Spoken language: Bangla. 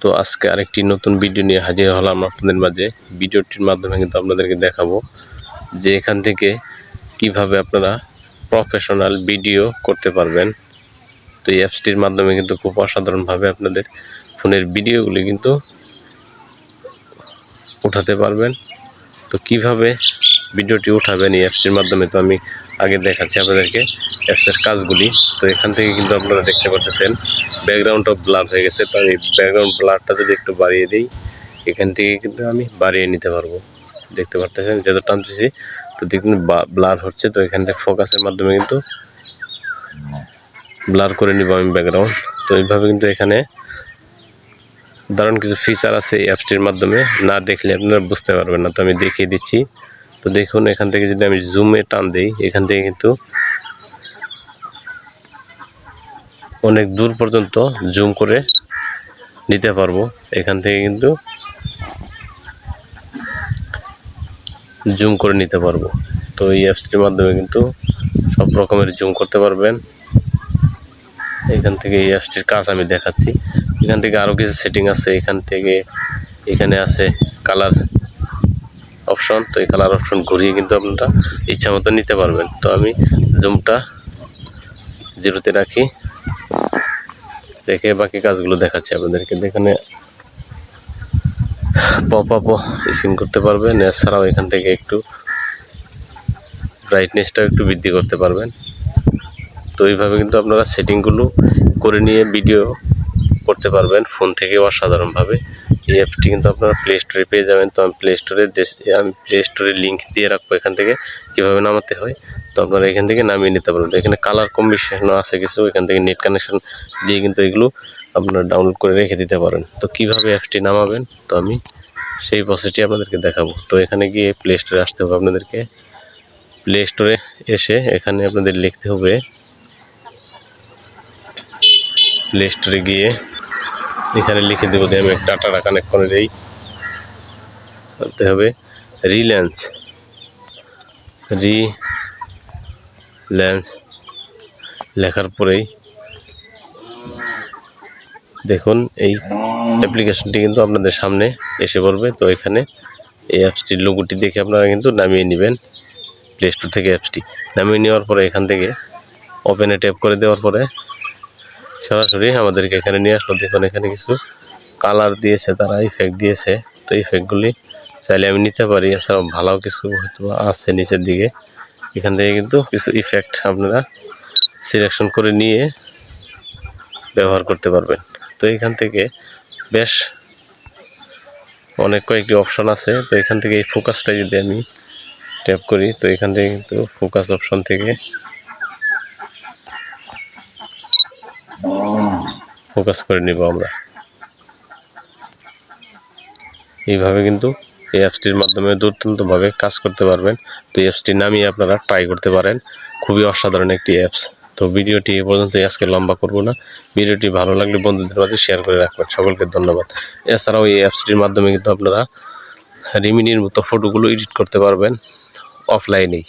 তো আজকে আরেকটি নতুন ভিডিও নিয়ে হাজির হলাম আপনাদের মাঝে। ভিডিওটির মাধ্যমে কিন্তু আপনাদেরকে দেখাবো যে এখান থেকে কিভাবে আপনারা প্রফেশনাল ভিডিও করতে পারবেন। তো এই অ্যাপসটির মাধ্যমে কিন্তু খুব অসাধারণভাবে আপনাদের ফোনের ভিডিওগুলি কিন্তু উঠাতে পারবেন। তো কিভাবে ভিডিওটি উঠাবেন এই অ্যাপসটির মাধ্যমে তো আমি আগে দেখাচ্ছি আপনাদেরকে অ্যাপসের কাজগুলি। তো এখান থেকে কিন্তু আপনারা দেখতে পাচ্ছেন ব্যাকগ্রাউন্ডটা ব্লার হয়ে গেছে। তো আমি ব্যাকগ্রাউন্ড ব্লারটা যদি একটু বাড়িয়ে দিই, এখান থেকে কিন্তু আমি বাড়িয়ে নিতে পারবো। দেখতে পাচ্ছেন যত টানতেছি তো দেখুন ব্লার হচ্ছে। তো এখান থেকে ফোকাসের মাধ্যমে কিন্তু ব্লার করে নিব আমি ব্যাকগ্রাউন্ড। তো এইভাবে কিন্তু এখানে দারুণ কিছু ফিচার আছে এই অ্যাপসটির মাধ্যমে, না দেখলে আপনারা বুঝতে পারবেন না। তো আমি দেখিয়ে দিচ্ছি। তো দেখুন এখান থেকে যদি আমি জুমে টান দিই, এখান থেকে কিন্তু অনেক দূর পর্যন্ত জুম করে নিতে পারবো। এখান থেকে কিন্তু জুম করে নিতে পারবো। তো এই অ্যাপসটির মাধ্যমে কিন্তু সব রকমের জুম করতে পারবেন। এখান থেকে এই অ্যাপসটির কাজ আমি দেখাচ্ছি। এখান থেকে আরও কিছু সেটিং আছে। এখানে আছে কালার অপশন। তো এই কালার অপশন ঘুরিয়ে কিন্তু আপনারা ইচ্ছা মতো নিতে পারবেন। তো আমি জুমটা 0-তে রাখি, রেখে বাকি কাজগুলো দেখাচ্ছি আপনাদেরকে। এখানে পপ আপও স্ক্রিন করতে পারবেন। এছাড়াও এখান থেকে একটু ব্রাইটনেসটাও একটু বৃদ্ধি করতে পারবেন। তো এইভাবে কিন্তু আপনারা সেটিংগুলো করে নিয়ে ভিডিও করতে পারবেন ফোন থেকে অসাধারণভাবে। এই অ্যাপটি কিন্তু আপনারা প্লে স্টোরে পেয়ে যাবেন। তো আমি প্লে স্টোরের লিঙ্ক দিয়ে রাখবো এখান থেকে কীভাবে নামাতে হয়। তো আপনারা এখান থেকে নামিয়ে নিতে পারবেন। এখানে কালার কম্বিনেশনও আছে কিছু, এখান থেকে নেট কানেকশন দিয়ে কিন্তু এগুলো আপনারা ডাউনলোড করে রেখে দিতে পারেন। তো কীভাবে অ্যাপটি নামাবেন তো আমি সেই প্রসেসটি আপনাদেরকে দেখাবো। তো এখানে গিয়ে প্লে স্টোরে আসতে হবে আপনাদেরকে। প্লে স্টোরে এসে এখানে আপনাদের লিখতে হবে, প্লে স্টোরে গিয়ে এখানে লিখে দেবো যে আমি ডাটাটা কানেক্ট করে দিই। করতে হবে রিল্যান্স লেখার পরেই দেখুন এই অ্যাপ্লিকেশনটি কিন্তু আপনাদের সামনে এসে পড়বে। তো এখানে এই অ্যাপসটির লোগোটি দেখে আপনারা কিন্তু নামিয়ে নেবেন প্লে স্টোর থেকে। অ্যাপসটি নামিয়ে নেওয়ার পরে এখান থেকে ওপেনে ট্যাপ করে দেওয়ার পরে সরাসরি আমাদেরকে এখানে নিয়ে আসলো। দেখুন এখানে কিছু কালার দিয়েছে, তারা ইফেক্ট দিয়েছে। তো ইফেক্টগুলি চাইলে আমি নিতে পারি। এছাড়াও ভালো কিছু হয়তো আছে নিচের দিকে। এখান থেকে কিন্তু কিছু ইফেক্ট আপনারা সিলেকশন করে নিয়ে ব্যবহার করতে পারবেন। তো এখান থেকে বেশ অনেক কয়েকটি অপশন আছে। তো এখান থেকে এই ফোকাসটা যদি আমি ট্যাপ করি, তো এখান থেকে কিন্তু ফোকাস অপশন থেকে ফোকাস করে নিব আমরা। এইভাবে কিন্তু এই অ্যাপসটির মাধ্যমে দুর্দান্তভাবে কাজ করতে পারবেন। তো এই অ্যাপসটি নামিয়ে আপনারা ট্রাই করতে পারেন। খুবই অসাধারণ একটি অ্যাপস। তো ভিডিওটি এ পর্যন্তই, আজকে লম্বা করব না। ভিডিওটি ভালো লাগলে বন্ধুদের মাঝে শেয়ার করে রাখবেন। সকলকে ধন্যবাদ। এছাড়াও এই অ্যাপসটির মাধ্যমে কিন্তু আপনারা রিমিনির মতো ফটোগুলো এডিট করতে পারবেন অফলাইনেই।